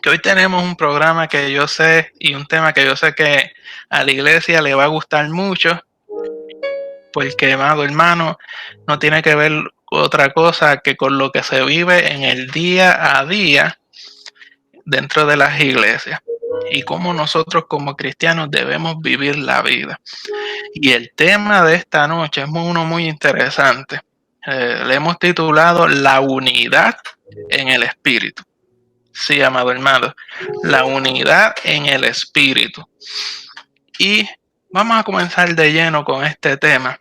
que hoy tenemos un programa que yo sé y un tema que yo sé que a la iglesia le va a gustar mucho, porque, amado hermano, no tiene que ver otra cosa que con lo que se vive en el día a día dentro de las iglesias y cómo nosotros como cristianos debemos vivir la vida. Y el tema de esta noche es uno muy interesante. Le hemos titulado La unidad en el espíritu. Sí, amado hermano, la unidad en el espíritu. Y vamos a comenzar de lleno con este tema,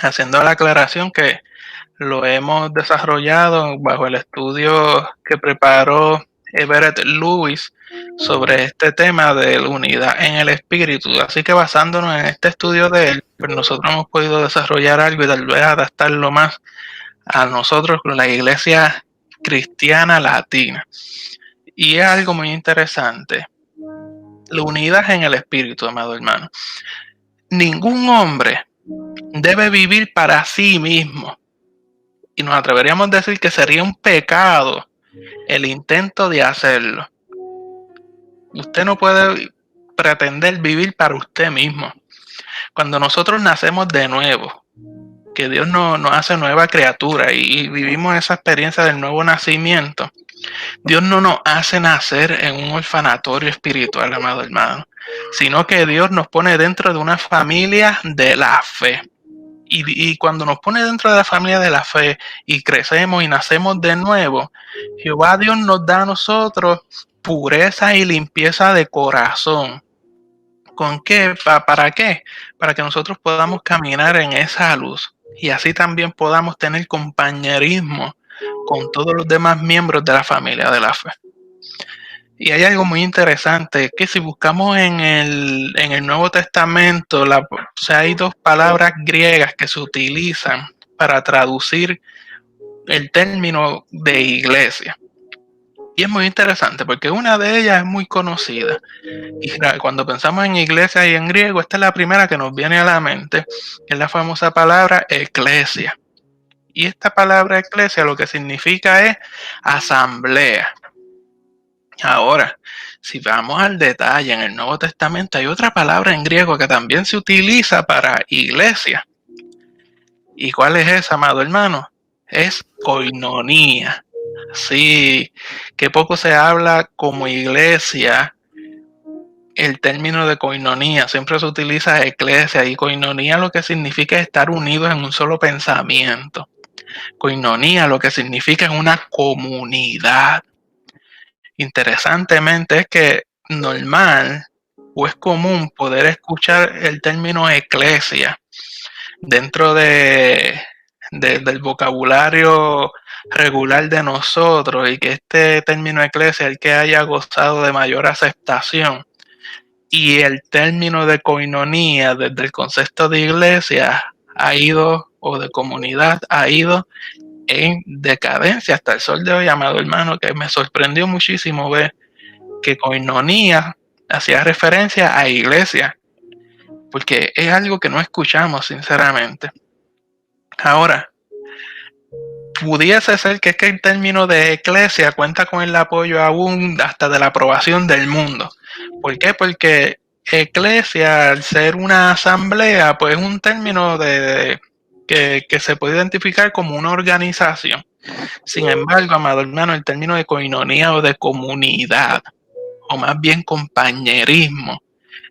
haciendo la aclaración que lo hemos desarrollado bajo el estudio que preparó Everett Lewis sobre este tema de la unidad en el espíritu. Así que basándonos en este estudio de él, pues nosotros hemos podido desarrollar algo y tal vez adaptarlo más a nosotros con la iglesia cristiana latina. Y es algo muy interesante. La unidad en el espíritu, amado hermano. Ningún hombre debe vivir para sí mismo. Y nos atreveríamos a decir que sería un pecado el intento de hacerlo. Usted no puede pretender vivir para usted mismo. Cuando nosotros nacemos de nuevo, que Dios nos hace nueva criatura y vivimos esa experiencia del nuevo nacimiento, Dios no nos hace nacer en un orfanatorio espiritual, amado hermano, sino que Dios nos pone dentro de una familia de la fe. Y cuando nos pone dentro de la familia de la fe y crecemos y nacemos de nuevo, Jehová Dios nos da a nosotros pureza y limpieza de corazón. ¿Con qué? ¿Para qué? Para que nosotros podamos caminar en esa luz y así también podamos tener compañerismo con todos los demás miembros de la familia de la fe. Y hay algo muy interesante, que si buscamos en el Nuevo Testamento, hay dos palabras griegas que se utilizan para traducir el término de iglesia. Y es muy interesante porque una de ellas es muy conocida. Y cuando pensamos en iglesia y en griego, esta es la primera que nos viene a la mente, que es la famosa palabra eclesia. Y esta palabra eclesia lo que significa es asamblea. Ahora, si vamos al detalle, en el Nuevo Testamento hay otra palabra en griego que también se utiliza para iglesia. ¿Y cuál es esa, amado hermano? Es koinonía. Sí, que poco se habla como iglesia el término de koinonía. Siempre se utiliza eclesia y koinonía lo que significa es estar unidos en un solo pensamiento. Koinonía lo que significa es una comunidad. Interesantemente es que normal o es común poder escuchar el término eclesia dentro del vocabulario regular de nosotros y que este término eclesia es el que haya gozado de mayor aceptación. Y el término de koinonía desde el concepto de iglesia ha ido, o de comunidad, ha ido en decadencia hasta el sol de hoy, amado hermano, que me sorprendió muchísimo ver que koinonía hacía referencia a iglesia, porque es algo que no escuchamos sinceramente. Ahora, pudiese ser que es que el término de eclesia cuenta con el apoyo aún hasta de la aprobación del mundo. ¿Por qué? Porque eclesia, al ser una asamblea, pues es un término que se puede identificar como una organización. Sin embargo, amado hermano, el término de koinonía o de comunidad, o más bien compañerismo,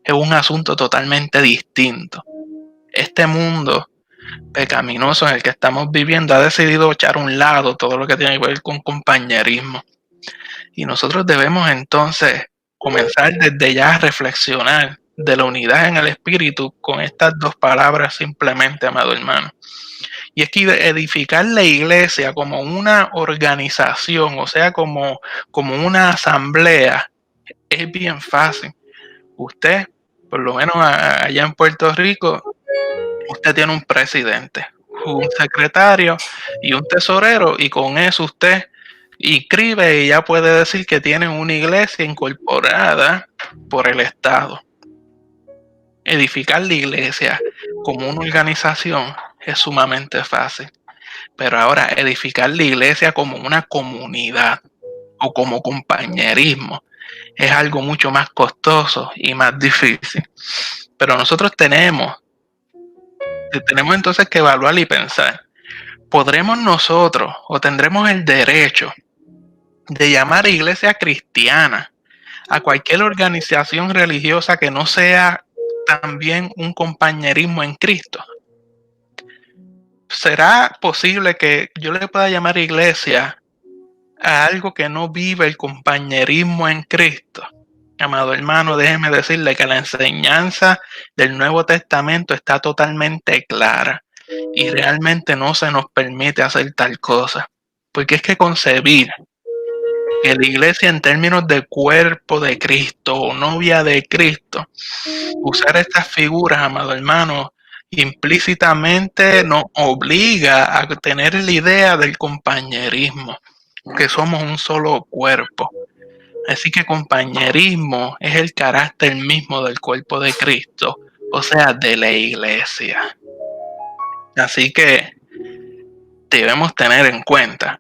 es un asunto totalmente distinto. Este mundo pecaminoso en el que estamos viviendo ha decidido echar a un lado todo lo que tiene que ver con compañerismo. Y nosotros debemos entonces comenzar desde ya a reflexionar de la unidad en el espíritu con estas dos palabras simplemente, amado hermano. Y es que edificar la iglesia como una organización, o sea, como una asamblea, es bien fácil. Usted, por lo menos allá en Puerto Rico, usted tiene un presidente, un secretario y un tesorero, y con eso usted inscribe y ya puede decir que tiene una iglesia incorporada por el Estado. Edificar la iglesia como una organización es sumamente fácil, pero ahora edificar la iglesia como una comunidad o como compañerismo es algo mucho más costoso y más difícil. Pero nosotros tenemos entonces que evaluar y pensar, ¿podremos nosotros o tendremos el derecho de llamar iglesia cristiana a cualquier organización religiosa que no sea también un compañerismo en Cristo? ¿Será posible que yo le pueda llamar iglesia a algo que no vive el compañerismo en Cristo? Amado hermano, déjeme decirle que la enseñanza del Nuevo Testamento está totalmente clara y realmente no se nos permite hacer tal cosa. Porque es que concebir que la iglesia en términos de cuerpo de Cristo o novia de Cristo, usar estas figuras, amado hermano, implícitamente nos obliga a tener la idea del compañerismo, que somos un solo cuerpo. Así que compañerismo es el carácter mismo del cuerpo de Cristo, o sea, de la iglesia. Así que debemos tener en cuenta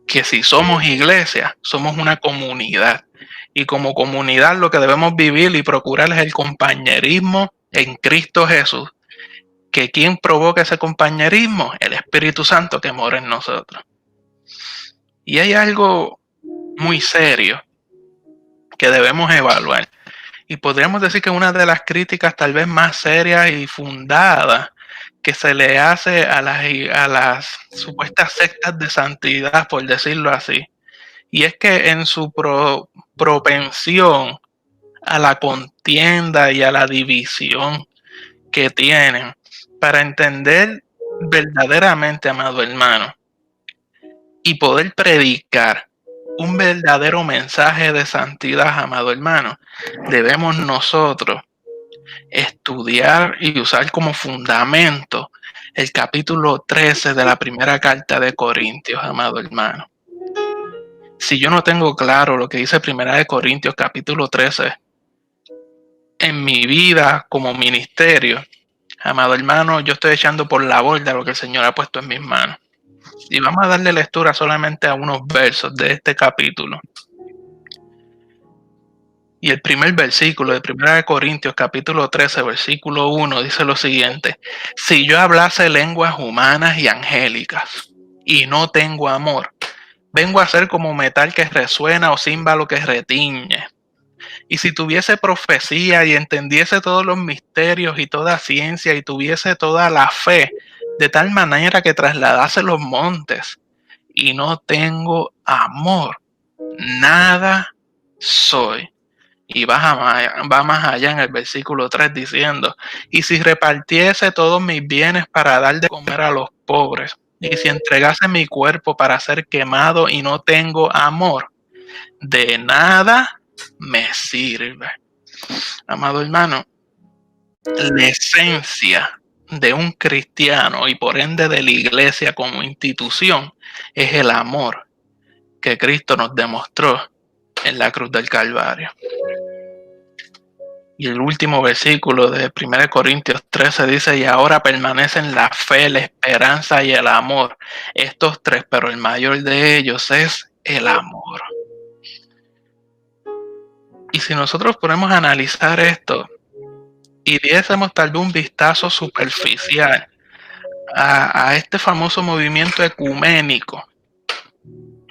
que si somos iglesia, somos una comunidad. Y como comunidad lo que debemos vivir y procurar es el compañerismo en Cristo Jesús. ¿Que quién provoca ese compañerismo? El Espíritu Santo que mora en nosotros. Y hay algo muy serio que debemos evaluar. Y podríamos decir que una de las críticas tal vez más serias y fundadas que se le hace a las supuestas sectas de santidad, por decirlo así, y es que en su propensión a la contienda y a la división que tienen, para entender verdaderamente, amado hermano, y poder predicar un verdadero mensaje de santidad, amado hermano, debemos nosotros estudiar y usar como fundamento el capítulo 13 de la primera carta de Corintios, amado hermano. Si yo no tengo claro lo que dice Primera de Corintios capítulo 13 en mi vida como ministerio, amado hermano, yo estoy echando por la borda lo que el Señor ha puesto en mis manos. Y vamos a darle lectura solamente a unos versos de este capítulo. Y el primer versículo de 1 Corintios capítulo 13, versículo 1 dice lo siguiente: si yo hablase lenguas humanas y angélicas y no tengo amor, vengo a ser como metal que resuena o címbalo que retiñe. Y si tuviese profecía y entendiese todos los misterios y toda ciencia y tuviese toda la fe, de tal manera que trasladase los montes, y no tengo amor, nada soy. Y va más allá en el versículo 3 diciendo, y si repartiese todos mis bienes para dar de comer a los pobres, y si entregase mi cuerpo para ser quemado y no tengo amor, de nada me sirve. Amado hermano, la esencia de un cristiano y por ende de la iglesia como institución es el amor que Cristo nos demostró en la cruz del Calvario. Y el último versículo de 1 Corintios 13 dice, y ahora permanecen la fe, la esperanza y el amor. Estos tres, pero el mayor de ellos es el amor. Y si nosotros ponemos a analizar esto y diésemos tal vez un vistazo superficial a este famoso movimiento ecuménico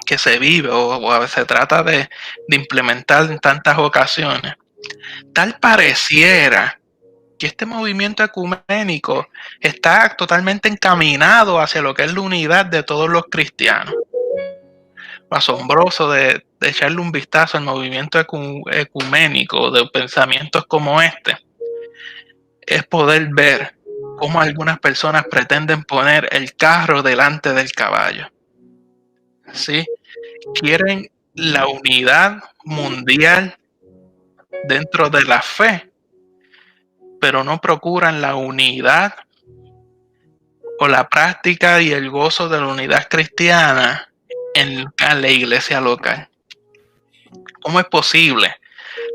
que se vive o se trata de implementar en tantas ocasiones, tal pareciera que este movimiento ecuménico está totalmente encaminado hacia lo que es la unidad de todos los cristianos. Lo asombroso de echarle un vistazo al movimiento ecuménico de pensamientos como este es poder ver cómo algunas personas pretenden poner el carro delante del caballo. ¿Sí? Quieren la unidad mundial dentro de la fe, pero no procuran la unidad o la práctica y el gozo de la unidad cristiana en la iglesia local. ¿Cómo es posible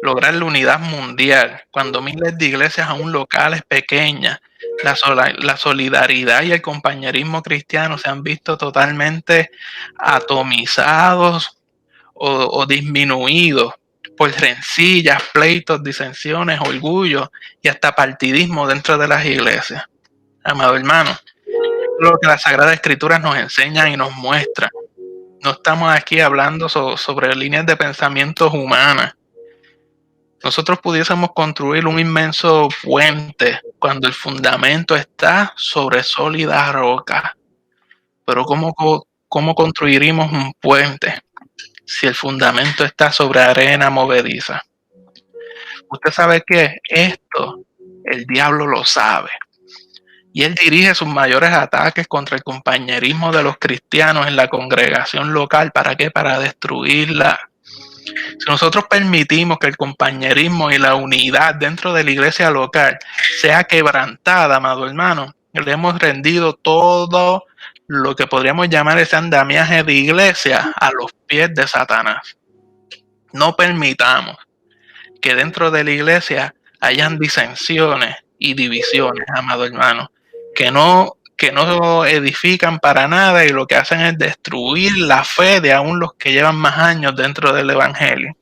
lograr la unidad mundial cuando miles de iglesias aún locales pequeñas, la solidaridad y el compañerismo cristiano se han visto totalmente atomizados o disminuidos por rencillas, pleitos, disensiones, orgullo y hasta partidismo dentro de las iglesias. Amado hermano, lo que las Sagradas Escrituras nos enseñan y nos muestran. No estamos aquí hablando sobre líneas de pensamientos humanas. Nosotros pudiésemos construir un inmenso puente cuando el fundamento está sobre sólida roca. Pero ¿cómo construiríamos un puente si el fundamento está sobre arena movediza? Usted sabe que esto el diablo lo sabe. Y él dirige sus mayores ataques contra el compañerismo de los cristianos en la congregación local. ¿Para qué? Para destruirla. Si nosotros permitimos que el compañerismo y la unidad dentro de la iglesia local sea quebrantada, amado hermano, le hemos rendido todo lo que podríamos llamar ese andamiaje de iglesia a los pies de Satanás. No permitamos que dentro de la iglesia hayan disensiones y divisiones, amado hermano, que no edifican para nada y lo que hacen es destruir la fe de aún los que llevan más años dentro del evangelio.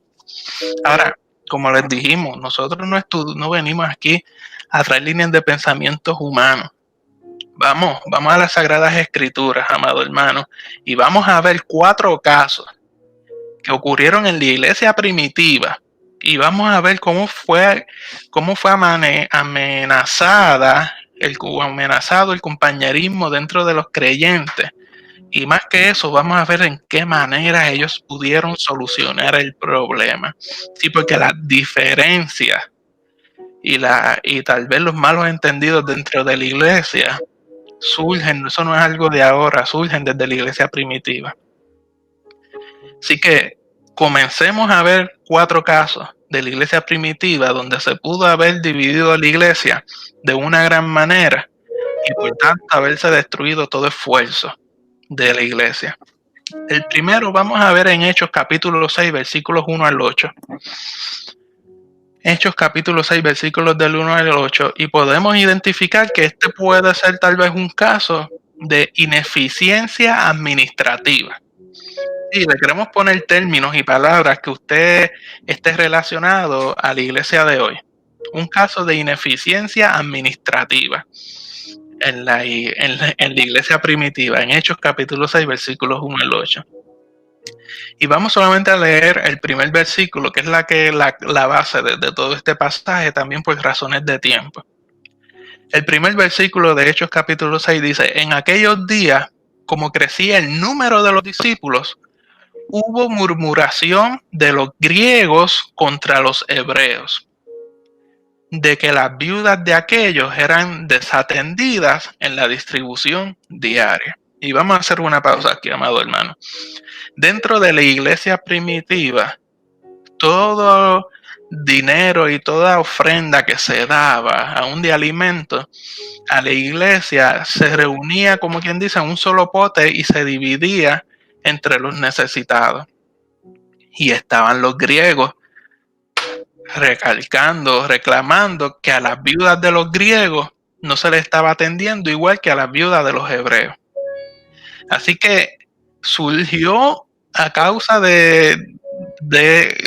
Ahora, como les dijimos, nosotros no venimos aquí a traer líneas de pensamientos humanos. Vamos a las Sagradas Escrituras, amado hermano, y vamos a ver 4 casos que ocurrieron en la iglesia primitiva. Y vamos a ver cómo fue amenazado el compañerismo dentro de los creyentes. Y más que eso, vamos a ver en qué manera ellos pudieron solucionar el problema. Sí, porque las diferencias y tal vez los malos entendidos dentro de la iglesia surgen, eso no es algo de ahora, surgen desde la iglesia primitiva. Así que comencemos a ver 4 casos de la iglesia primitiva donde se pudo haber dividido la iglesia de una gran manera y por tanto haberse destruido todo esfuerzo de la iglesia. El primero vamos a ver en Hechos capítulo 6 versículos 1 al 8. Hechos capítulo 6 versículos del 1 al 8, y podemos identificar que este puede ser tal vez un caso de ineficiencia administrativa. Sí, le queremos poner términos y palabras que usted esté relacionado a la iglesia de hoy. Un caso de ineficiencia administrativa en la iglesia primitiva, en Hechos capítulo 6, versículos 1 al 8. Y vamos solamente a leer el primer versículo, que es la base de todo este pasaje, también por razones de tiempo. El primer versículo de Hechos capítulo 6 dice: en aquellos días, como crecía el número de los discípulos, hubo murmuración de los griegos contra los hebreos, de que las viudas de aquellos eran desatendidas en la distribución diaria. Y vamos a hacer una pausa aquí, amado hermano. Dentro de la iglesia primitiva, todo dinero y toda ofrenda que se daba, aún de alimento, a la iglesia se reunía, como quien dice, en un solo pote y se dividía entre los necesitados. Y estaban los griegos reclamando que a las viudas de los griegos no se les estaba atendiendo igual que a las viudas de los hebreos. Así que surgió a causa de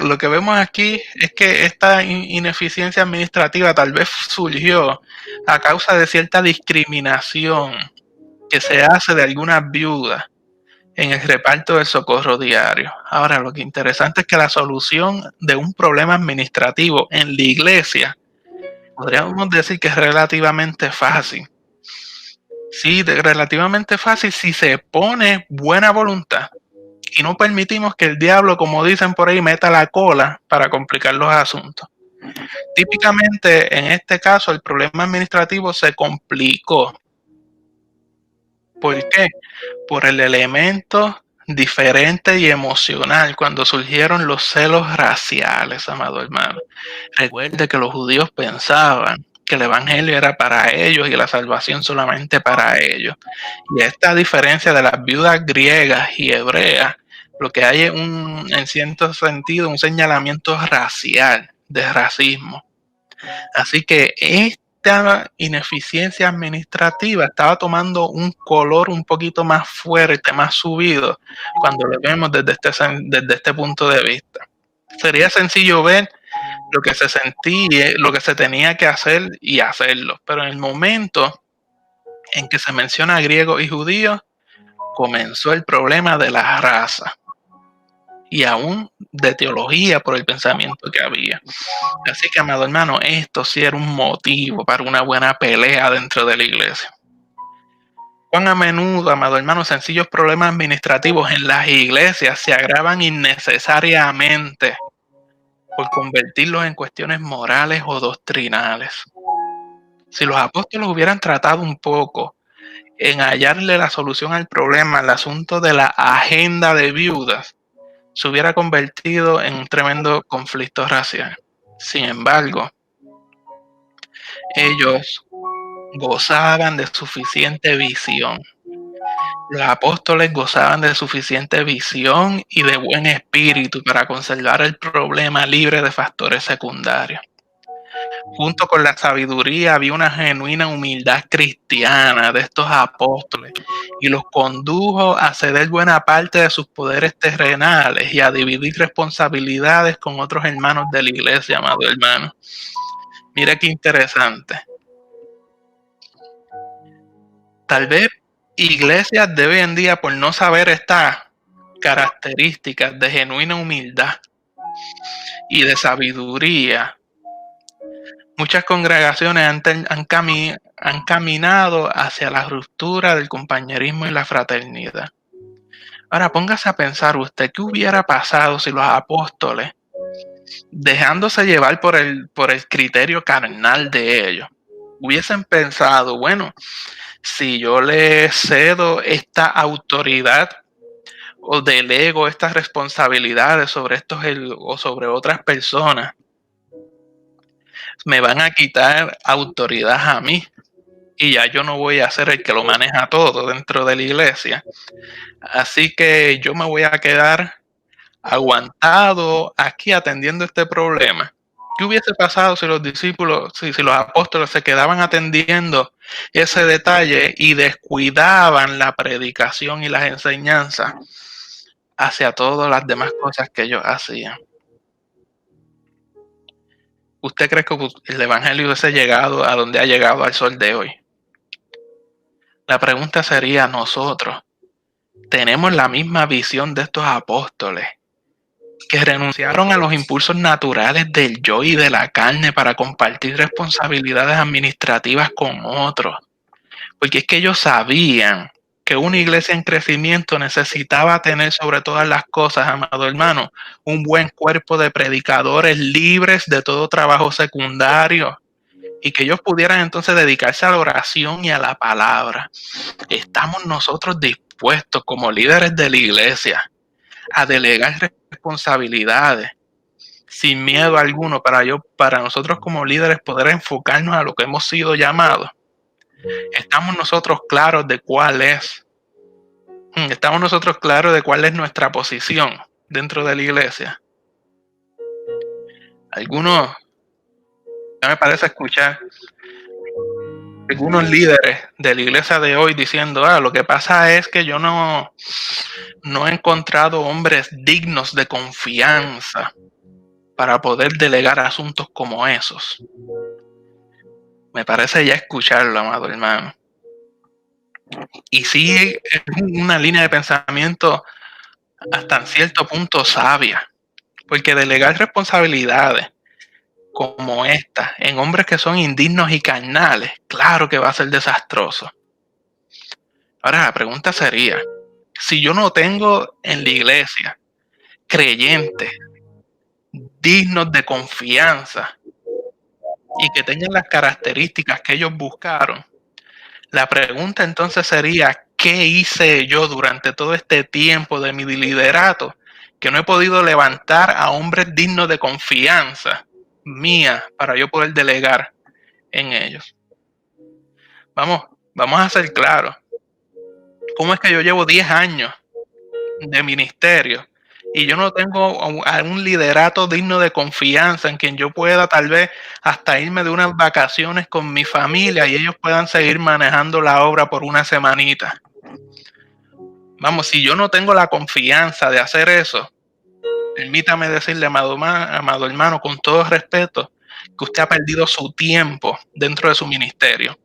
lo que vemos aquí, es que esta ineficiencia administrativa tal vez surgió a causa de cierta discriminación que se hace de algunas viudas en el reparto del socorro diario. Ahora, lo que interesante es que la solución de un problema administrativo en la iglesia, podríamos decir que es relativamente fácil. Sí, relativamente fácil si se pone buena voluntad y no permitimos que el diablo, como dicen por ahí, meta la cola para complicar los asuntos. Típicamente, en este caso, el problema administrativo se complicó. ¿Por qué? Por el elemento diferente y emocional cuando surgieron los celos raciales, amado hermano. Recuerde que los judíos pensaban que el evangelio era para ellos y la salvación solamente para ellos. Y esta diferencia de las viudas griegas y hebreas, lo que hay es en cierto sentido un señalamiento racial, de racismo. Así que esta ineficiencia administrativa estaba tomando un color un poquito más fuerte, más subido, cuando lo vemos desde este punto de vista. Sería sencillo ver lo que se sentía, lo que se tenía que hacer y hacerlo, pero en el momento en que se menciona griegos y judíos, comenzó el problema de la raza y aún de teología por el pensamiento que había. Así que, amado hermano, esto sí era un motivo para una buena pelea dentro de la iglesia. Cuán a menudo, amado hermano, sencillos problemas administrativos en las iglesias se agravan innecesariamente por convertirlos en cuestiones morales o doctrinales. Si los apóstoles hubieran tratado un poco en hallarle la solución al problema, el asunto de la agenda de viudas, se hubiera convertido en un tremendo conflicto racial. Sin embargo, ellos gozaban de suficiente visión. Los apóstoles gozaban de suficiente visión y de buen espíritu para conservar el problema libre de factores secundarios. Junto con la sabiduría había una genuina humildad cristiana de estos apóstoles y los condujo a ceder buena parte de sus poderes terrenales y a dividir responsabilidades con otros hermanos de la iglesia, amado hermano. Mira qué interesante. Tal vez iglesias de hoy en día, por no saber estas características de genuina humildad y de sabiduría, muchas congregaciones han caminado hacia la ruptura del compañerismo y la fraternidad. Ahora póngase a pensar usted, ¿qué hubiera pasado si los apóstoles, dejándose llevar por el criterio carnal de ellos, hubiesen pensado, bueno, si yo le cedo esta autoridad o delego estas responsabilidades sobre o sobre otras personas, me van a quitar autoridad a mí y ya yo no voy a ser el que lo maneja todo dentro de la iglesia. Así que yo me voy a quedar aguantado aquí atendiendo este problema. ¿Qué hubiese pasado si los discípulos, si los apóstoles se quedaban atendiendo ese detalle y descuidaban la predicación y las enseñanzas hacia todas las demás cosas que ellos hacían? ¿Usted cree que el evangelio hubiese llegado a donde ha llegado al sol de hoy? La pregunta sería, nosotros, ¿tenemos la misma visión de estos apóstoles que renunciaron a los impulsos naturales del yo y de la carne para compartir responsabilidades administrativas con otros? Porque es que ellos sabían que una iglesia en crecimiento necesitaba tener sobre todas las cosas, amado hermano, un buen cuerpo de predicadores libres de todo trabajo secundario y que ellos pudieran entonces dedicarse a la oración y a la palabra. ¿Estamos nosotros dispuestos como líderes de la iglesia a delegar responsabilidades sin miedo alguno para nosotros como líderes poder enfocarnos a lo que hemos sido llamados? ¿Estamos nosotros claros de cuál es? ¿Estamos nosotros claros de cuál es nuestra posición dentro de la iglesia? Algunos, ya me parece escuchar algunos líderes de la iglesia de hoy diciendo, lo que pasa es que yo no he encontrado hombres dignos de confianza para poder delegar asuntos como esos. Me parece ya escucharlo, amado hermano. Y sí, es una línea de pensamiento hasta en cierto punto sabia, porque delegar responsabilidades como esta en hombres que son indignos y carnales, claro que va a ser desastroso. Ahora la pregunta sería, si yo no tengo en la iglesia creyentes dignos de confianza y que tengan las características que ellos buscaron, la pregunta entonces sería, ¿qué hice yo durante todo este tiempo de mi liderato que no he podido levantar a hombres dignos de confianza mía para yo poder delegar en ellos? Vamos a ser claros. ¿Cómo es que yo llevo 10 años de ministerio y yo no tengo a un liderato digno de confianza en quien yo pueda tal vez hasta irme de unas vacaciones con mi familia y ellos puedan seguir manejando la obra por una semanita. Vamos, si yo no tengo la confianza de hacer eso, permítame decirle, amado hermano, con todo respeto, que usted ha perdido su tiempo dentro de su ministerio.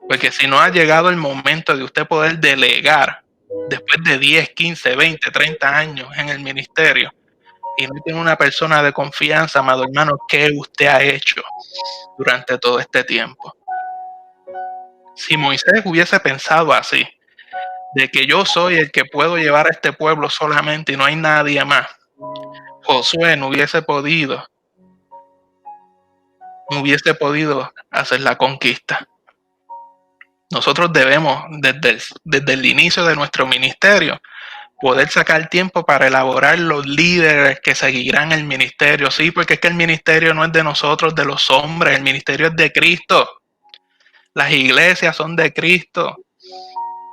Porque si no ha llegado el momento de usted poder delegar después de 10, 15, 20, 30 años en el ministerio y no tiene una persona de confianza, amado hermano, ¿qué usted ha hecho durante todo este tiempo? Si Moisés hubiese pensado así, de que yo soy el que puedo llevar a este pueblo solamente y no hay nadie más, Josué no hubiese podido hacer la conquista. Nosotros debemos, desde el inicio de nuestro ministerio, poder sacar tiempo para elaborar los líderes que seguirán el ministerio. Sí, porque es que el ministerio no es de nosotros, de los hombres, el ministerio es de Cristo. Las iglesias son de Cristo.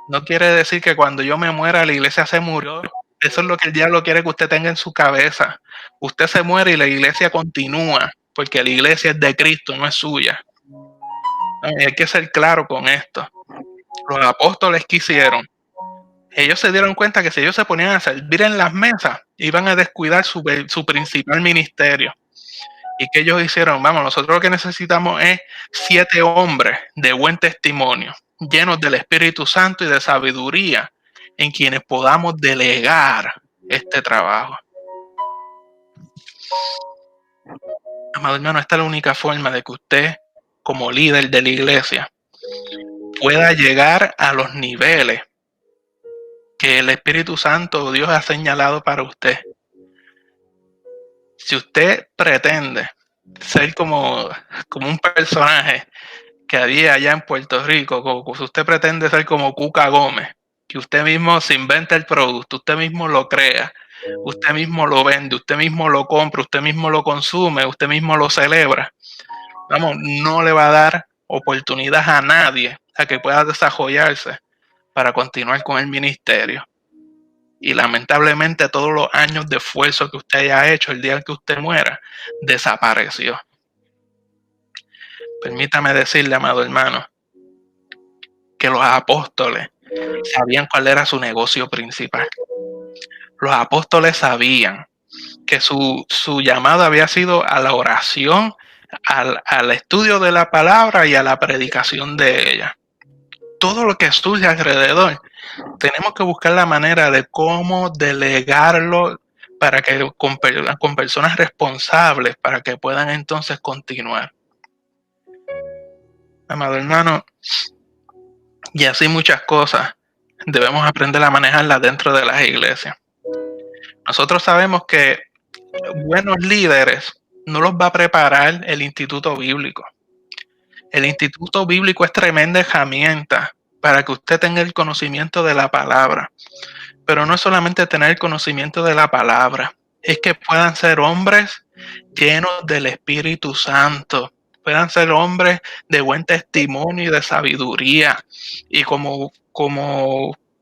No quiere decir que cuando yo me muera la iglesia se murió. Eso es lo que el diablo quiere que usted tenga en su cabeza. Usted se muere y la iglesia continúa, porque la iglesia es de Cristo, no es suya. Y hay que ser claro con esto. Los apóstoles quisieron. Ellos se dieron cuenta que si ellos se ponían a servir en las mesas, iban a descuidar su principal ministerio. ¿Y que ellos hicieron? Vamos, nosotros lo que necesitamos es 7 hombres de buen testimonio, llenos del Espíritu Santo y de sabiduría, en quienes podamos delegar este trabajo. Amado hermano, esta es la única forma de que usted, como líder de la iglesia, pueda llegar a los niveles que el Espíritu Santo o Dios ha señalado para usted. Si usted pretende ser como un personaje que había allá en Puerto Rico, si usted pretende ser como Cuca Gómez, que usted mismo se inventa el producto, usted mismo lo crea, usted mismo lo vende, usted mismo lo compra, usted mismo lo consume, usted mismo lo celebra, vamos, no le va a dar oportunidad a nadie a que pueda desarrollarse para continuar con el ministerio. Y lamentablemente todos los años de esfuerzo que usted haya hecho el día que usted muera, desapareció. Permítame decirle, amado hermano, que los apóstoles sabían cuál era su negocio principal. Los apóstoles sabían que su llamado había sido a la oración, al estudio de la palabra y a la predicación de ella. Todo lo que surge alrededor, tenemos que buscar la manera de cómo delegarlo para que con personas responsables para que puedan entonces continuar. Amado hermano, y así muchas cosas debemos aprender a manejarlas dentro de las iglesias. Nosotros sabemos que buenos líderes no los va a preparar el Instituto Bíblico. El Instituto Bíblico es tremenda herramienta para que usted tenga el conocimiento de la palabra. Pero no es solamente tener el conocimiento de la palabra, es que puedan ser hombres llenos del Espíritu Santo, puedan ser hombres de buen testimonio y de sabiduría. Y como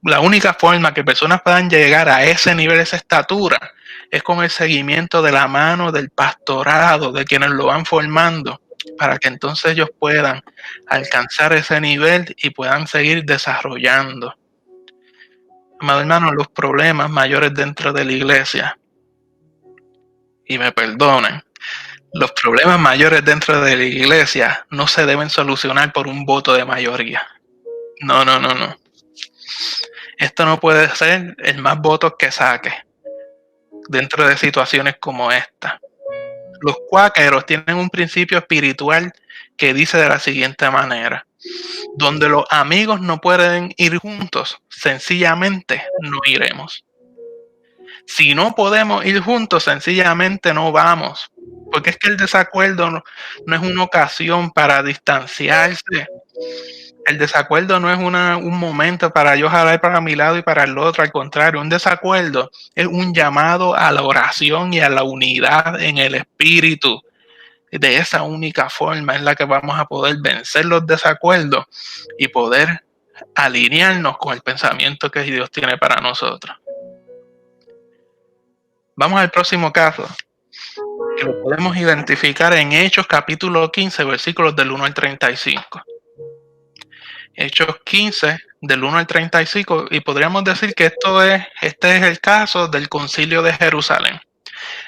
la única forma que personas puedan llegar a ese nivel, esa estatura, es con el seguimiento de la mano del pastorado, de quienes lo van formando, para que entonces ellos puedan alcanzar ese nivel y puedan seguir desarrollando. Amado hermano, los problemas mayores dentro de la iglesia, y me perdonen, los problemas mayores dentro de la iglesia no se deben solucionar por un voto de mayoría. No. Esto no puede ser el más votos que saque dentro de situaciones como esta. Los cuáqueros tienen un principio espiritual que dice de la siguiente manera: donde los amigos no pueden ir juntos, sencillamente no iremos. Si no podemos ir juntos, sencillamente no vamos. Porque es que el desacuerdo no es una ocasión para distanciarse. El desacuerdo no es un momento para yo jalar para mi lado y para el otro. Al contrario, un desacuerdo es un llamado a la oración y a la unidad en el espíritu. De esa única forma es la que vamos a poder vencer los desacuerdos y poder alinearnos con el pensamiento que Dios tiene para nosotros. Vamos al próximo caso, que lo podemos identificar en Hechos capítulo 15, versículos del 1 al 35. Hechos 15, del 1 al 35, y podríamos decir que este es el caso del Concilio de Jerusalén.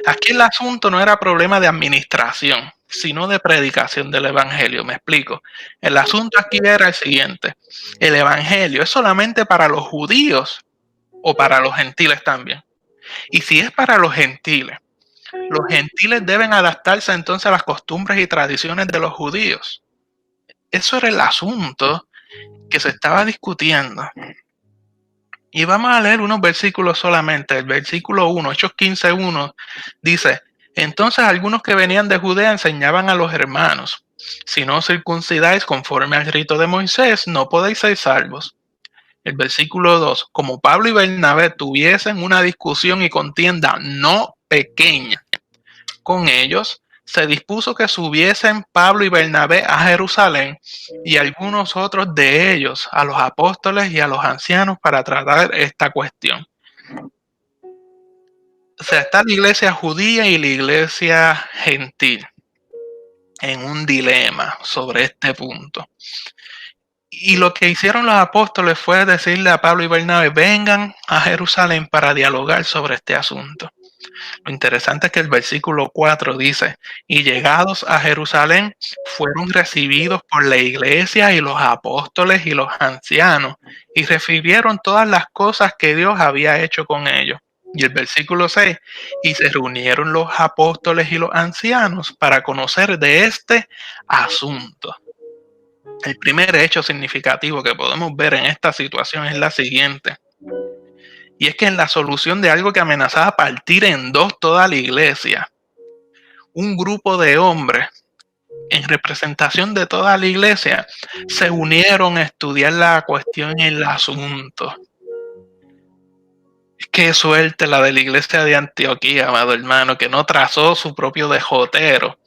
Aquí el asunto no era problema de administración, sino de predicación del Evangelio. Me explico. El asunto aquí era el siguiente: el Evangelio es solamente para los judíos o para los gentiles también. Y si es para los gentiles deben adaptarse entonces a las costumbres y tradiciones de los judíos. Eso era el asunto que se estaba discutiendo. Y vamos a leer unos versículos solamente. El versículo 1, Hechos 15:1, dice: entonces algunos que venían de Judea enseñaban a los hermanos: si no os circuncidáis conforme al rito de Moisés, no podéis ser salvos. El versículo 2, como Pablo y Bernabé tuviesen una discusión y contienda no pequeña con ellos, se dispuso que subiesen Pablo y Bernabé a Jerusalén y algunos otros de ellos a los apóstoles y a los ancianos para tratar esta cuestión. O sea, está la iglesia judía y la iglesia gentil en un dilema sobre este punto. Y lo que hicieron los apóstoles fue decirle a Pablo y Bernabé: vengan a Jerusalén para dialogar sobre este asunto. Lo interesante es que el versículo 4 dice: y llegados a Jerusalén, fueron recibidos por la iglesia y los apóstoles y los ancianos, y refirieron todas las cosas que Dios había hecho con ellos. Y el versículo 6, y se reunieron los apóstoles y los ancianos para conocer de este asunto. El primer hecho significativo que podemos ver en esta situación es la siguiente: y es que en la solución de algo que amenazaba partir en dos toda la iglesia, un grupo de hombres en representación de toda la iglesia se unieron a estudiar la cuestión y el asunto. Qué suerte la de la iglesia de Antioquía, amado hermano, que no trazó su propio derrotero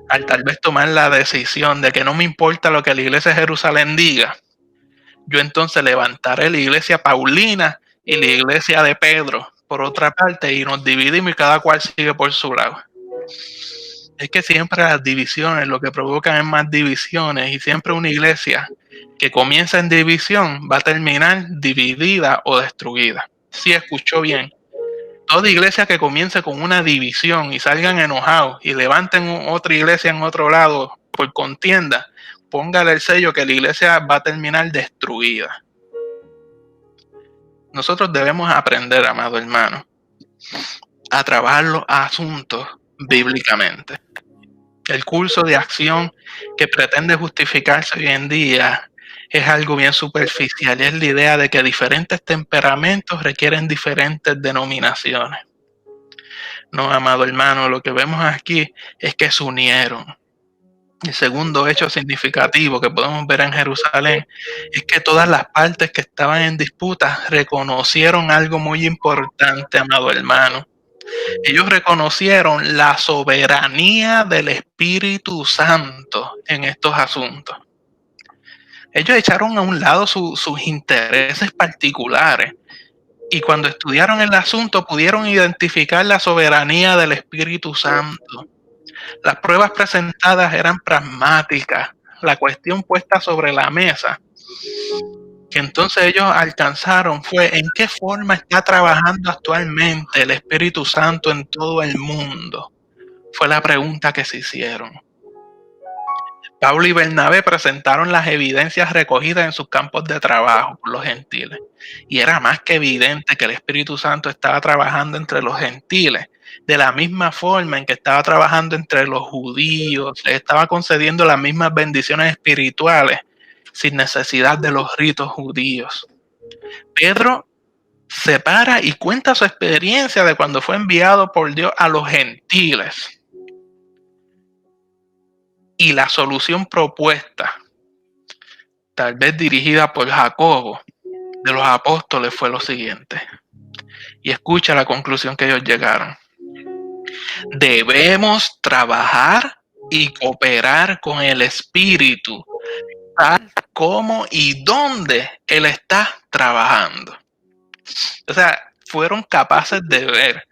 al tal vez tomar la decisión de que no me importa lo que la iglesia de Jerusalén diga. Yo entonces levantaré la iglesia paulina y la iglesia de Pedro por otra parte, y nos dividimos y cada cual sigue por su lado. Es que siempre las divisiones lo que provocan es más divisiones, y siempre una iglesia que comienza en división va a terminar dividida o destruida. Sí, escuchó bien. Toda iglesia que comience con una división y salgan enojados y levanten otra iglesia en otro lado por contienda, póngale el sello que la iglesia va a terminar destruida. Nosotros debemos aprender, amado hermano, a trabajar los asuntos bíblicamente. El curso de acción que pretende justificarse hoy en día es algo bien superficial, y es la idea de que diferentes temperamentos requieren diferentes denominaciones. No, amado hermano, lo que vemos aquí es que se unieron. El segundo hecho significativo que podemos ver en Jerusalén es que todas las partes que estaban en disputa reconocieron algo muy importante, amado hermano. Ellos reconocieron la soberanía del Espíritu Santo en estos asuntos. Ellos echaron a un lado sus intereses particulares, y cuando estudiaron el asunto pudieron identificar la soberanía del Espíritu Santo. Las pruebas presentadas eran pragmáticas. La cuestión puesta sobre la mesa que entonces ellos alcanzaron fue: ¿en qué forma está trabajando actualmente el Espíritu Santo en todo el mundo? Fue la pregunta que se hicieron. Pablo y Bernabé presentaron las evidencias recogidas en sus campos de trabajo por los gentiles, y era más que evidente que el Espíritu Santo estaba trabajando entre los gentiles, de la misma forma en que estaba trabajando entre los judíos. Les estaba concediendo las mismas bendiciones espirituales sin necesidad de los ritos judíos. Pedro se para y cuenta su experiencia de cuando fue enviado por Dios a los gentiles. Y la solución propuesta, tal vez dirigida por Jacobo, de los apóstoles, fue lo siguiente. Y escucha la conclusión que ellos llegaron: debemos trabajar y cooperar con el Espíritu, tal como y donde Él está trabajando. O sea, fueron capaces de ver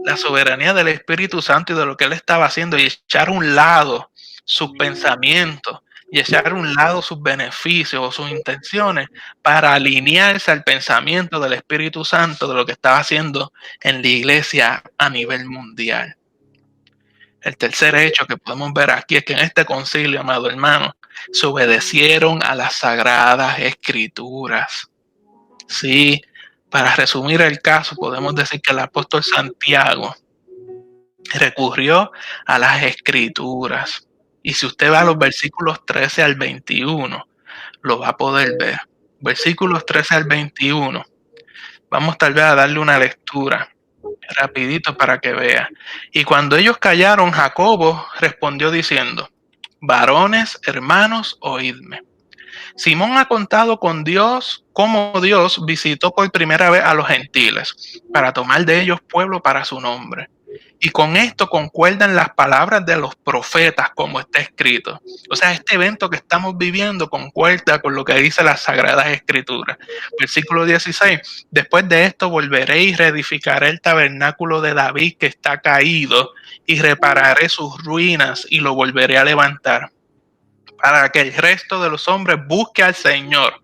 la soberanía del Espíritu Santo y de lo que él estaba haciendo, y echar a un lado sus pensamientos y echar a un lado sus beneficios o sus intenciones para alinearse al pensamiento del Espíritu Santo de lo que estaba haciendo en la iglesia a nivel mundial. El tercer hecho que podemos ver aquí es que en este concilio, amado hermano, se obedecieron a las sagradas escrituras. Sí, para resumir el caso, podemos decir que el apóstol Santiago recurrió a las escrituras. Y si usted va a los versículos 13 al 21, lo va a poder ver. Versículos 13 al 21. Vamos tal vez a darle una lectura rapidito para que vea. Y cuando ellos callaron, Jacobo respondió diciendo: varones, hermanos, oídme. Simón ha contado con Dios cómo Dios visitó por primera vez a los gentiles para tomar de ellos pueblo para su nombre. Y con esto concuerdan las palabras de los profetas, como está escrito. O sea, este evento que estamos viviendo concuerda con lo que dice las Sagradas Escrituras. Versículo 16. Después de esto volveré y reedificaré el tabernáculo de David que está caído, y repararé sus ruinas y lo volveré a levantar, para que el resto de los hombres busque al Señor,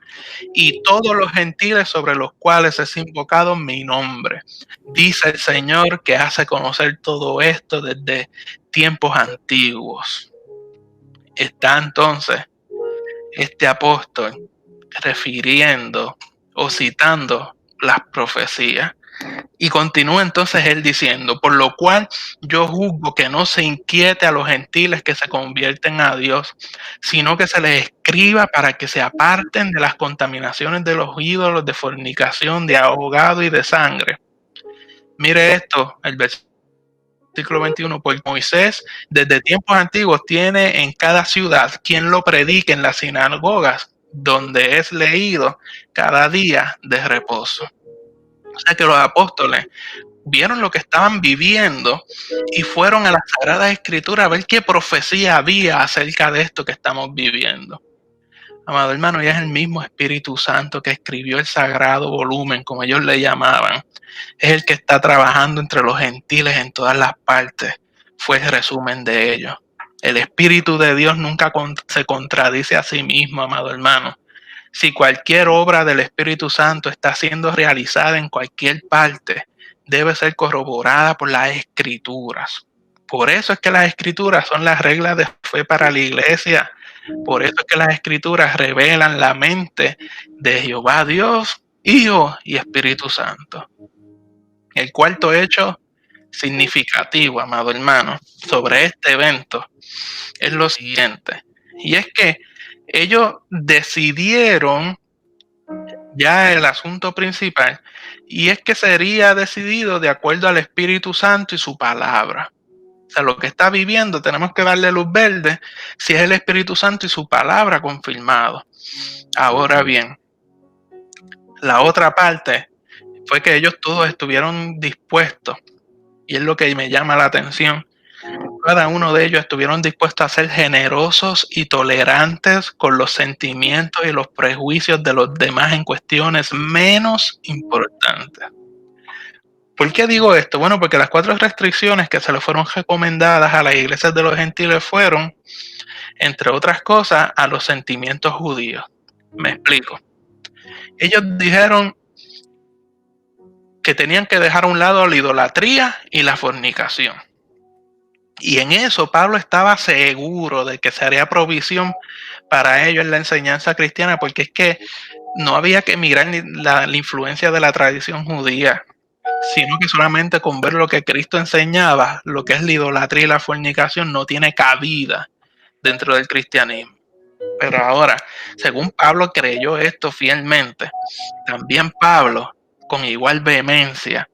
y todos los gentiles sobre los cuales es invocado mi nombre. Dice el Señor, que hace conocer todo esto desde tiempos antiguos. Está entonces este apóstol refiriendo o citando las profecías. Y continúa entonces él diciendo: por lo cual yo juzgo que no se inquiete a los gentiles que se convierten a Dios, sino que se les escriba para que se aparten de las contaminaciones de los ídolos, de fornicación, de ahogado y de sangre. Mire esto, el versículo 21, pues Moisés desde tiempos antiguos tiene en cada ciudad quien lo predique en las sinagogas, donde es leído cada día de reposo. O sea que los apóstoles vieron lo que estaban viviendo y fueron a la Sagrada Escritura a ver qué profecía había acerca de esto que estamos viviendo. Amado hermano, ya es el mismo Espíritu Santo que escribió el sagrado volumen, como ellos le llamaban. Es el que está trabajando entre los gentiles en todas las partes. Fue el resumen de ello. El Espíritu de Dios nunca se contradice a sí mismo, amado hermano. Si cualquier obra del Espíritu Santo está siendo realizada en cualquier parte, debe ser corroborada por las Escrituras. Por eso es que las Escrituras son las reglas de fe para la iglesia. Por eso es que las Escrituras revelan la mente de Jehová Dios, Hijo y Espíritu Santo. El cuarto hecho significativo, amado hermano, sobre este evento es lo siguiente. Y es que ellos decidieron ya el asunto principal, y es que sería decidido de acuerdo al Espíritu Santo y su palabra. O sea, lo que está viviendo tenemos que darle luz verde si es el Espíritu Santo y su palabra confirmado. Ahora bien, la otra parte fue que ellos todos estuvieron dispuestos, y es lo que me llama la atención. Cada uno de ellos estuvieron dispuestos a ser generosos y tolerantes con los sentimientos y los prejuicios de los demás en cuestiones menos importantes. ¿Por qué digo esto? Bueno, porque las 4 restricciones que se le fueron recomendadas a las iglesias de los gentiles fueron, entre otras cosas, a los sentimientos judíos. Me explico. Ellos dijeron que tenían que dejar a un lado la idolatría y la fornicación. Y en eso Pablo estaba seguro de que se haría provisión para ellos en la enseñanza cristiana, porque es que no había que mirar ni la influencia de la tradición judía, sino que solamente con ver lo que Cristo enseñaba, lo que es la idolatría y la fornicación, no tiene cabida dentro del cristianismo. Pero ahora, según Pablo creyó esto fielmente, también Pablo, con igual vehemencia,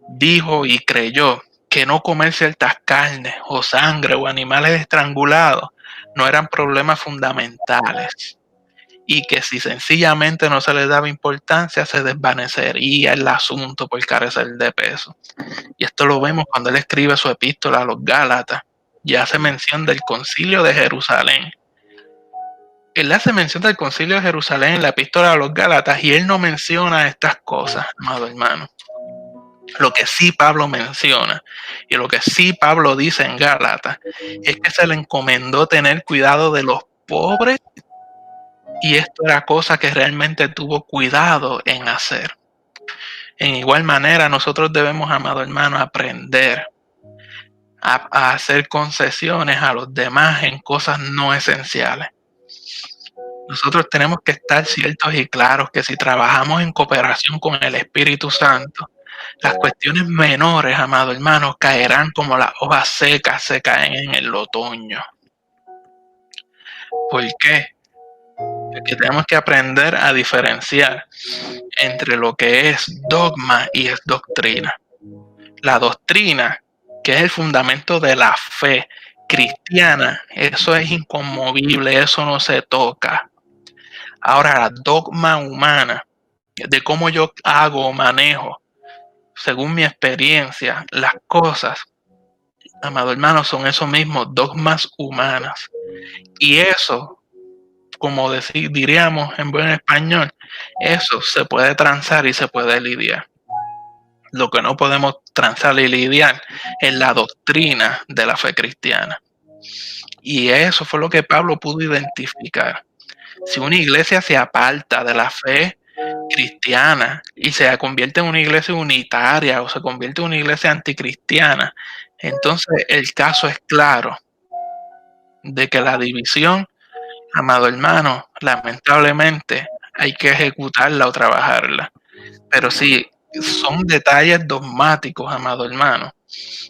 dijo y creyó que no comer ciertas carnes o sangre o animales estrangulados no eran problemas fundamentales, y que si sencillamente no se le daba importancia se desvanecería el asunto por carecer de peso. Y esto lo vemos cuando él escribe su epístola a los Gálatas y hace mención del Concilio de Jerusalén. Él hace mención del Concilio de Jerusalén en la epístola a los Gálatas y él no menciona estas cosas, amado hermano. Lo que sí Pablo menciona y lo que sí Pablo dice en Gálatas es que se le encomendó tener cuidado de los pobres, y esto era cosa que realmente tuvo cuidado en hacer. En igual manera, nosotros debemos, amado hermano, aprender a hacer concesiones a los demás en cosas no esenciales. Nosotros tenemos que estar ciertos y claros que si trabajamos en cooperación con el Espíritu Santo, las cuestiones menores, amado hermano, caerán como las hojas secas se caen en el otoño. ¿Por qué? Porque tenemos que aprender a diferenciar entre lo que es dogma y es doctrina. La doctrina, que es el fundamento de la fe cristiana, eso es inconmovible, eso no se toca. Ahora, la dogma humana, de cómo yo hago o manejo, según mi experiencia, las cosas, amado hermano, son esos mismos dogmas humanas. Y eso, como diríamos en buen español, eso se puede transar y se puede lidiar. Lo que no podemos transar y lidiar es la doctrina de la fe cristiana. Y eso fue lo que Pablo pudo identificar. Si una iglesia se aparta de la fe cristiana y se convierte en una iglesia unitaria o se convierte en una iglesia anticristiana, entonces el caso es claro de que la división, amado hermano, lamentablemente hay que ejecutarla o trabajarla. Pero si son detalles dogmáticos, amado hermano,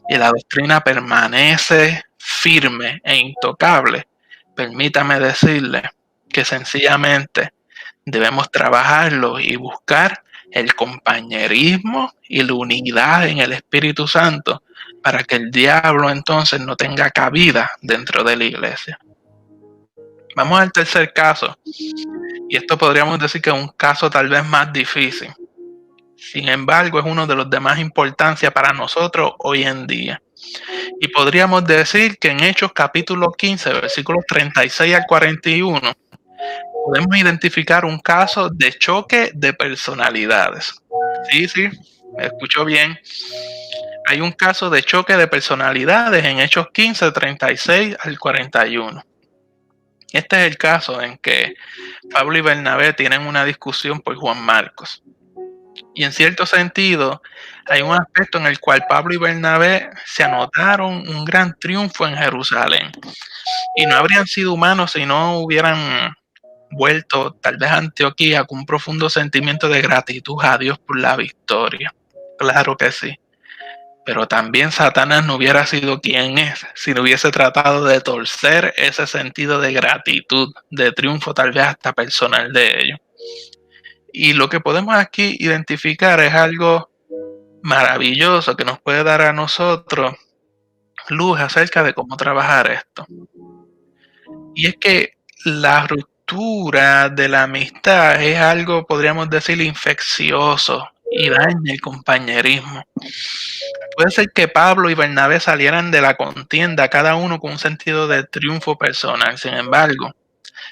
y la doctrina permanece firme e intocable, permítame decirle que sencillamente debemos trabajarlo y buscar el compañerismo y la unidad en el Espíritu Santo para que el diablo entonces no tenga cabida dentro de la iglesia. Vamos al tercer caso, y esto podríamos decir que es un caso tal vez más difícil. Sin embargo, es uno de los de más importancia para nosotros hoy en día. Y podríamos decir que en Hechos capítulo 15, versículos 36 al 41, podemos identificar un caso de choque de personalidades. Sí, me escuchó bien. Hay un caso de choque de personalidades en Hechos 15, 36 al 41. Este es el caso en que Pablo y Bernabé tienen una discusión por Juan Marcos. Y en cierto sentido, hay un aspecto en el cual Pablo y Bernabé se anotaron un gran triunfo en Jerusalén. Y no habrían sido humanos si no hubieran vuelto tal vez a Antioquía con un profundo sentimiento de gratitud a Dios por la victoria. Claro que sí. Pero también Satanás no hubiera sido quien es si no hubiese tratado de torcer ese sentido de gratitud, de triunfo tal vez hasta personal de ellos. Y lo que podemos aquí identificar es algo maravilloso que nos puede dar a nosotros luz acerca de cómo trabajar esto. Y es que la ruptura de la amistad es algo, podríamos decir, infeccioso y daña el compañerismo. Puede ser que Pablo y Bernabé salieran de la contienda, cada uno con un sentido de triunfo personal. Sin embargo,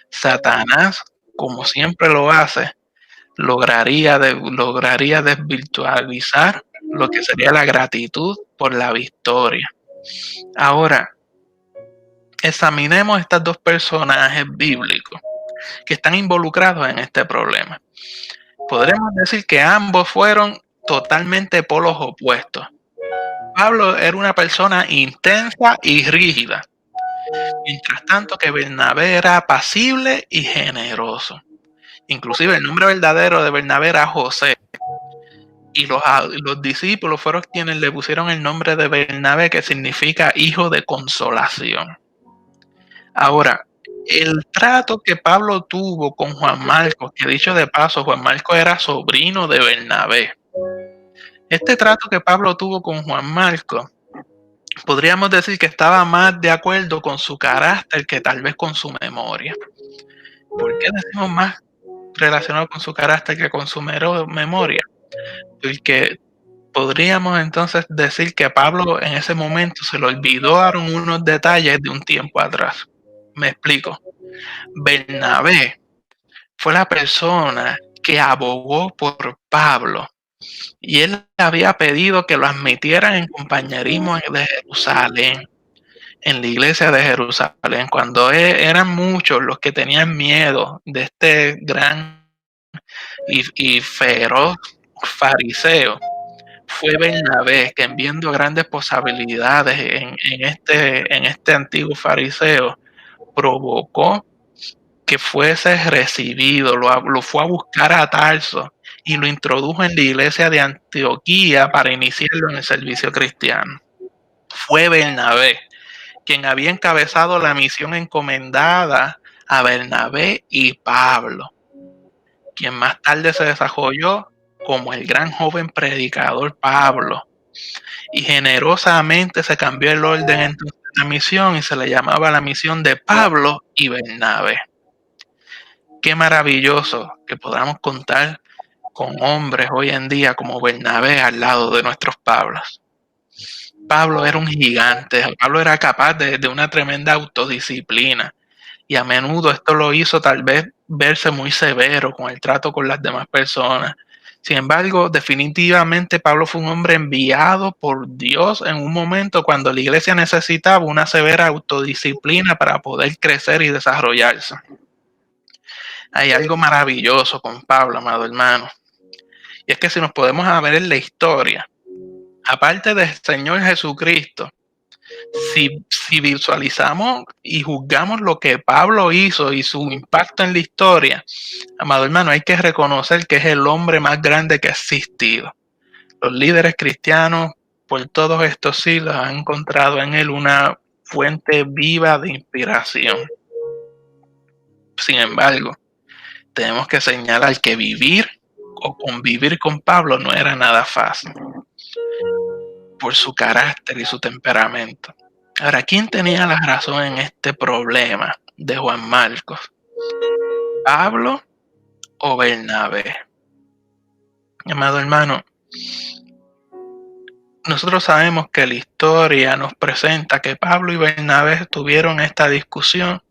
Satanás, como siempre lo hace, lograría desvirtualizar lo que sería la gratitud por la victoria. Ahora, examinemos estos dos personajes bíblicos que están involucrados en este problema. Podremos decir que ambos fueron totalmente polos opuestos. Pablo era una persona intensa y rígida, mientras tanto que Bernabé era apacible y generoso. Inclusive el nombre verdadero de Bernabé era José. Y los discípulos fueron quienes le pusieron el nombre de Bernabé, que significa hijo de consolación. Ahora, el trato que Pablo tuvo con Juan Marcos, que dicho de paso, Juan Marcos era sobrino de Bernabé. Este trato que Pablo tuvo con Juan Marcos, podríamos decir que estaba más de acuerdo con su carácter que tal vez con su memoria. ¿Por qué decimos más relacionado con su carácter que con su memoria? Porque podríamos entonces decir que a Pablo en ese momento se le olvidaron unos detalles de un tiempo atrás. Me explico. Bernabé fue la persona que abogó por Pablo y él había pedido que lo admitieran en compañerismo de Jerusalén, en la iglesia de Jerusalén, cuando eran muchos los que tenían miedo de este gran y feroz fariseo. Fue Bernabé quien, viendo grandes posibilidades en este antiguo fariseo, provocó que fuese recibido, lo fue a buscar a Tarso y lo introdujo en la iglesia de Antioquía para iniciarlo en el servicio cristiano. Fue Bernabé quien había encabezado la misión encomendada a Bernabé y Pablo, quien más tarde se desarrolló como el gran joven predicador Pablo, y generosamente se cambió el orden en la misión y se le llamaba la misión de Pablo y Bernabé. Qué maravilloso que podamos contar con hombres hoy en día como Bernabé al lado de nuestros Pablos. Pablo era un gigante, Pablo era capaz de una tremenda autodisciplina, y a menudo esto lo hizo tal vez verse muy severo con el trato con las demás personas. Sin embargo, definitivamente Pablo fue un hombre enviado por Dios en un momento cuando la iglesia necesitaba una severa autodisciplina para poder crecer y desarrollarse. Hay algo maravilloso con Pablo, amado hermano, y es que si nos podemos ver en la historia, aparte del Señor Jesucristo, si visualizamos y juzgamos lo que Pablo hizo y su impacto en la historia, amado hermano, hay que reconocer que es el hombre más grande que ha existido. Los líderes cristianos por todos estos siglos han encontrado en él una fuente viva de inspiración. Sin embargo, tenemos que señalar que vivir o convivir con Pablo no era nada fácil, por su carácter y su temperamento. Ahora, ¿quién tenía la razón en este problema de Juan Marcos? ¿Pablo o Bernabé? Amado hermano, nosotros sabemos que la historia nos presenta que Pablo y Bernabé tuvieron esta discusión,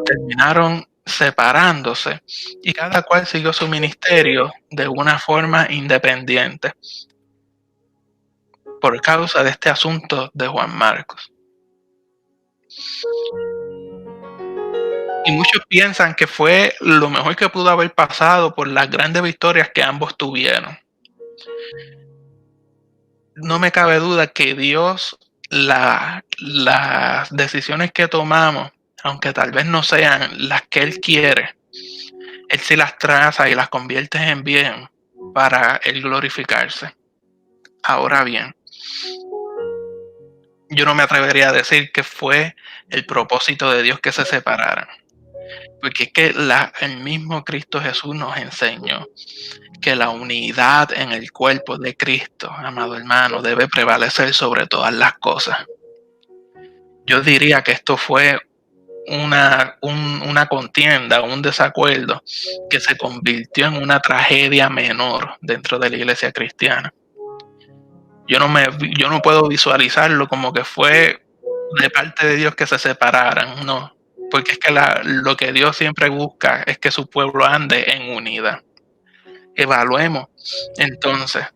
terminaron separándose y cada cual siguió su ministerio de una forma independiente por causa de este asunto de Juan Marcos. Y muchos piensan que fue lo mejor que pudo haber pasado por las grandes victorias que ambos tuvieron. No me cabe duda que Dios, las decisiones que tomamos, aunque tal vez no sean las que Él quiere, Él sí las traza y las convierte en bien para Él glorificarse. Ahora bien, yo no me atrevería a decir que fue el propósito de Dios que se separaran, porque es que el mismo Cristo Jesús nos enseñó que la unidad en el cuerpo de Cristo, amado hermano, debe prevalecer sobre todas las cosas. Yo diría que esto fue una contienda, un desacuerdo que se convirtió en una tragedia menor dentro de la iglesia cristiana. Yo no puedo visualizarlo como que fue de parte de Dios que se separaran, no, porque es que lo que Dios siempre busca es que su pueblo ande en unidad. Evaluemos entonces.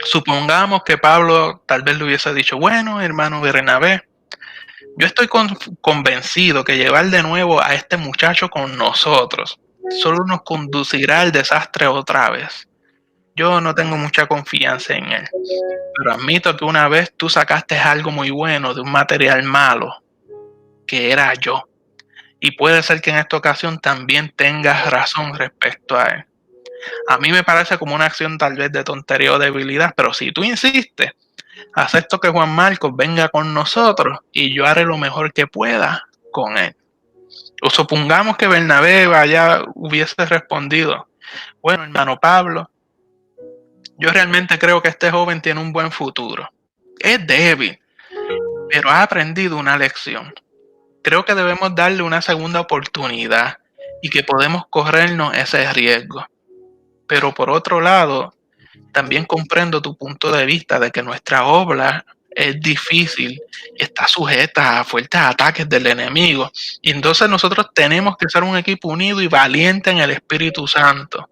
Supongamos que Pablo tal vez le hubiese dicho, bueno, hermano Bernabé, yo estoy convencido que llevar de nuevo a este muchacho con nosotros solo nos conducirá al desastre otra vez. Yo no tengo mucha confianza en él, pero admito que una vez tú sacaste algo muy bueno de un material malo, que era yo. Y puede ser que en esta ocasión también tengas razón respecto a él. A mí me parece como una acción tal vez de tontería o debilidad, pero si tú insistes, acepto que Juan Marcos venga con nosotros y yo haré lo mejor que pueda con él. O supongamos que Bernabé hubiese respondido, bueno, hermano Pablo, yo realmente creo que este joven tiene un buen futuro. Es débil, pero ha aprendido una lección. Creo que debemos darle una segunda oportunidad y que podemos corrernos ese riesgo. Pero por otro lado, también comprendo tu punto de vista de que nuestra obra es difícil y está sujeta a fuertes ataques del enemigo. Y entonces nosotros tenemos que ser un equipo unido y valiente en el Espíritu Santo.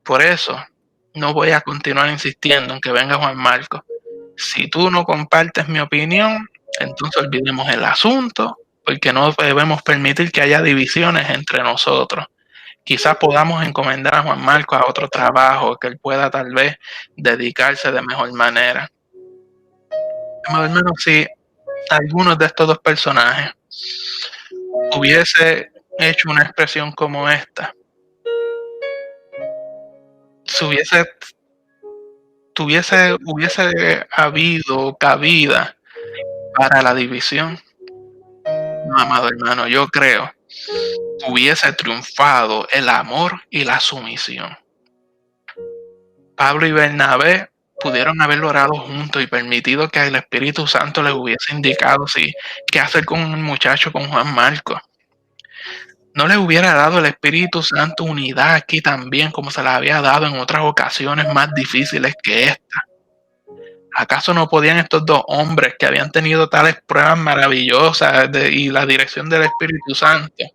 Por eso, no voy a continuar insistiendo en que venga Juan Marcos. Si tú no compartes mi opinión, entonces olvidemos el asunto, porque no debemos permitir que haya divisiones entre nosotros. Quizás podamos encomendar a Juan Marcos a otro trabajo, que él pueda tal vez dedicarse de mejor manera. Al menos si algunos de estos dos personajes hubiese hecho una expresión como esta, si hubiese habido cabida para la división, no, amado hermano, yo creo que hubiese triunfado el amor y la sumisión. Pablo y Bernabé pudieron haberlo orado juntos y permitido que el Espíritu Santo les hubiese indicado qué hacer con un muchacho, con Juan Marcos. ¿No les hubiera dado el Espíritu Santo unidad aquí también, como se la había dado en otras ocasiones más difíciles que esta? ¿Acaso no podían estos dos hombres que habían tenido tales pruebas maravillosas y la dirección del Espíritu Santo,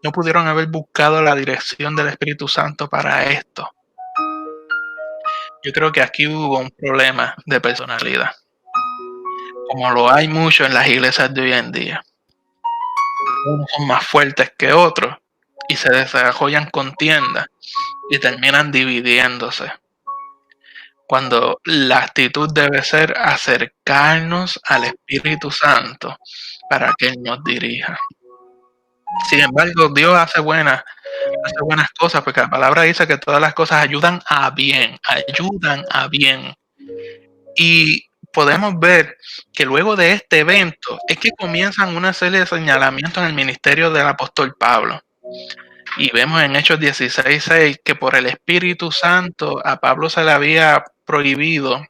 no pudieron haber buscado la dirección del Espíritu Santo para esto? Yo creo que aquí hubo un problema de personalidad, como lo hay mucho en las iglesias de hoy en día. Unos son más fuertes que otros y se desarrollan contiendas y terminan dividiéndose, cuando la actitud debe ser acercarnos al Espíritu Santo para que Él nos dirija. Sin embargo, Dios hace buenas cosas, porque la palabra dice que todas las cosas ayudan a bien. Y podemos ver que luego de este evento es que comienzan una serie de señalamientos en el ministerio del apóstol Pablo. Y vemos en Hechos 16:6 que por el Espíritu Santo a Pablo se le había prohibido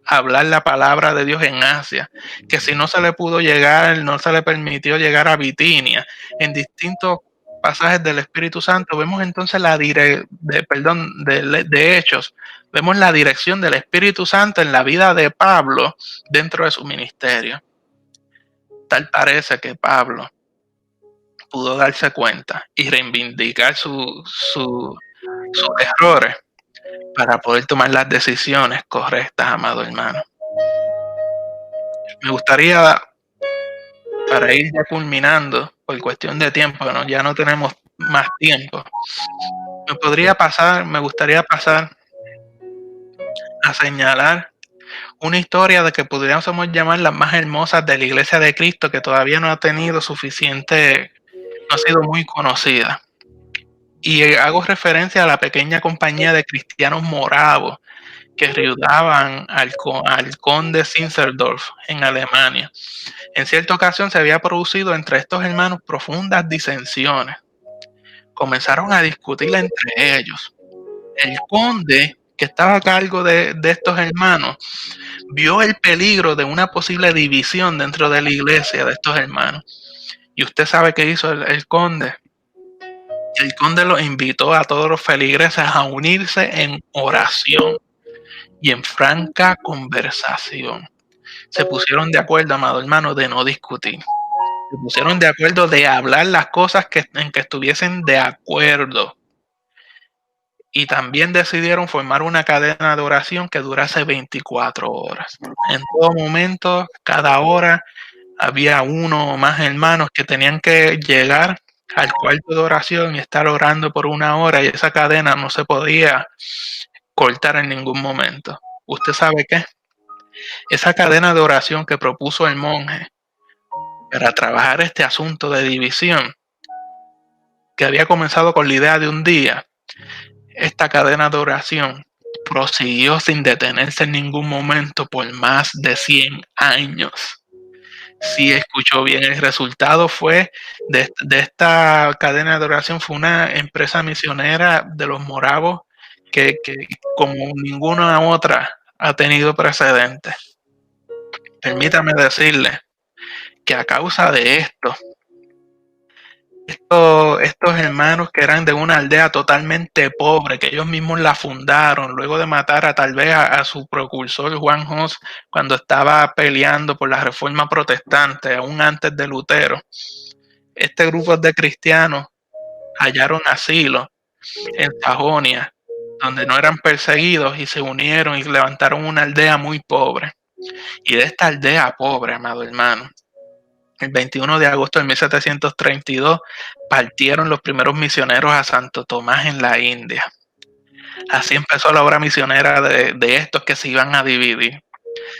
hablar la palabra de Dios en Asia, que si no se le pudo llegar, no se le permitió llegar a Bitinia. En distintos pasajes del Espíritu Santo vemos entonces de Hechos, vemos la dirección del Espíritu Santo en la vida de Pablo dentro de su ministerio. Tal parece que Pablo pudo darse cuenta y reivindicar sus errores para poder tomar las decisiones correctas, amado hermano. Me gustaría, para ir ya culminando, por cuestión de tiempo, ya no tenemos más tiempo, me gustaría pasar a señalar una historia de que podríamos llamar las más hermosas de la Iglesia de Cristo, que todavía no ha tenido suficiente, no ha sido muy conocida. Y hago referencia a la pequeña compañía de cristianos moravos que ayudaban al conde Zinzendorf en Alemania. En cierta ocasión se había producido entre estos hermanos profundas disensiones. Comenzaron a discutir entre ellos. El conde, que estaba a cargo de estos hermanos, vio el peligro de una posible división dentro de la iglesia de estos hermanos. Y usted sabe qué hizo el conde. El conde los invitó a todos los feligreses a unirse en oración y en franca conversación. Se pusieron de acuerdo, amado hermano, de no discutir. Se pusieron de acuerdo de hablar las cosas en que estuviesen de acuerdo. Y también decidieron formar una cadena de oración que durase 24 horas. En todo momento, cada hora, había uno o más hermanos que tenían que llegar al cuarto de oración y estar orando por una hora, y esa cadena no se podía cortar en ningún momento. ¿Usted sabe qué? Esa cadena de oración que propuso el monje para trabajar este asunto de división, que había comenzado con la idea de un día, esta cadena de oración prosiguió sin detenerse en ningún momento por más de 100 años. Si escuchó bien, el resultado fue de esta cadena de oración fue una empresa misionera de los moravos que como ninguna otra ha tenido precedentes. Permítame decirle que a causa de esto, estos hermanos que eran de una aldea totalmente pobre, que ellos mismos la fundaron, luego de matar tal vez a su precursor Juan Hus cuando estaba peleando por la reforma protestante, aún antes de Lutero, este grupo de cristianos hallaron asilo en Sajonia donde no eran perseguidos y se unieron y levantaron una aldea muy pobre. Y de esta aldea pobre, amado hermano, el 21 de agosto de 1732 partieron los primeros misioneros a Santo Tomás en la India. Así empezó la obra misionera de estos que se iban a dividir.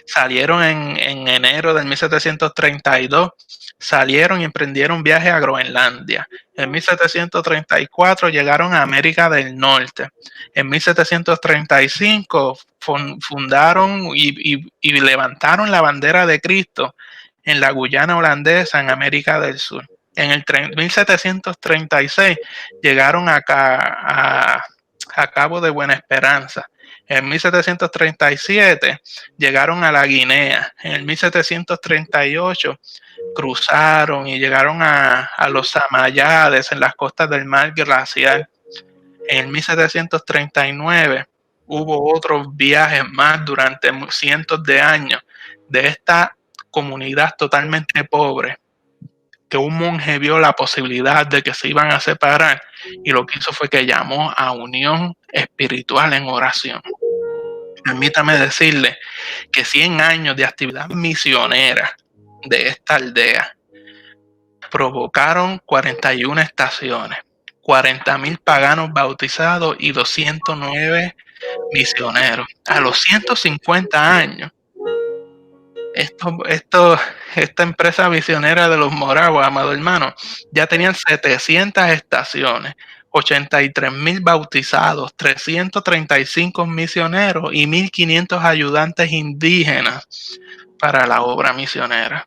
Salieron en enero de 1732, salieron y emprendieron viaje a Groenlandia. En 1734 llegaron a América del Norte. En 1735 fundaron y levantaron la bandera de Cristo en la Guyana holandesa en América del Sur. En el 1736 llegaron a Cabo de Buena Esperanza. En 1737 llegaron a la Guinea. En el 1738 cruzaron y llegaron a los Samayades en las costas del mar glacial. En el 1739 hubo otros viajes más durante cientos de años de esta comunidad totalmente pobre, que un monje vio la posibilidad de que se iban a separar y lo que hizo fue que llamó a unión espiritual en oración. Permítame decirle que 100 años de actividad misionera de esta aldea provocaron 41 estaciones, 40,000 paganos bautizados y 209 misioneros. A los 150 años, esta empresa misionera de los moravos, amado hermano, ya tenían 700 estaciones, 83,000 bautizados, 335 misioneros y 1,500 ayudantes indígenas para la obra misionera.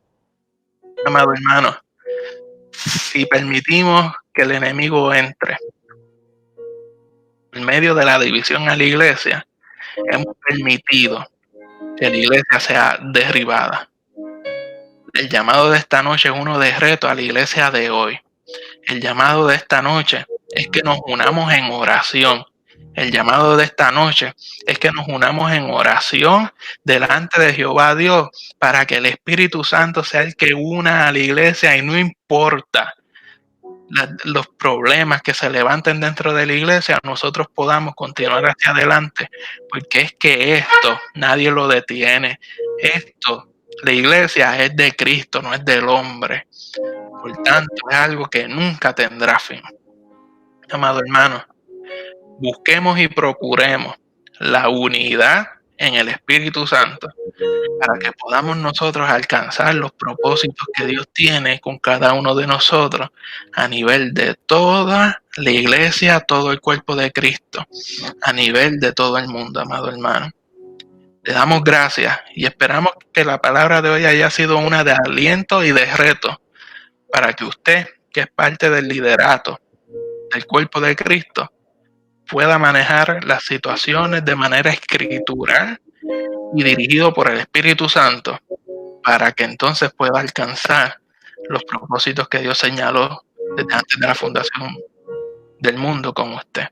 Amado hermano, si permitimos que el enemigo entre en medio de la división a la iglesia, hemos permitido que la iglesia sea derribada. El llamado de esta noche es uno de reto a la iglesia de hoy. El llamado de esta noche es que nos unamos en oración. El llamado de esta noche es que nos unamos en oración delante de Jehová Dios para que el Espíritu Santo sea el que una a la iglesia y no importa los problemas que se levanten dentro de la iglesia, nosotros podamos continuar hacia adelante, porque es que esto nadie lo detiene. Esto, la iglesia es de Cristo, no es del hombre. Por tanto, es algo que nunca tendrá fin. Amado hermano, busquemos y procuremos la unidad en el Espíritu Santo para que podamos nosotros alcanzar los propósitos que Dios tiene con cada uno de nosotros a nivel de toda la iglesia, todo el cuerpo de Cristo, a nivel de todo el mundo, amado hermano. Le damos gracias y esperamos que la palabra de hoy haya sido una de aliento y de reto para que usted, que es parte del liderato del cuerpo de Cristo, pueda manejar las situaciones de manera escritural y dirigido por el Espíritu Santo para que entonces pueda alcanzar los propósitos que Dios señaló desde antes de la fundación del mundo con usted.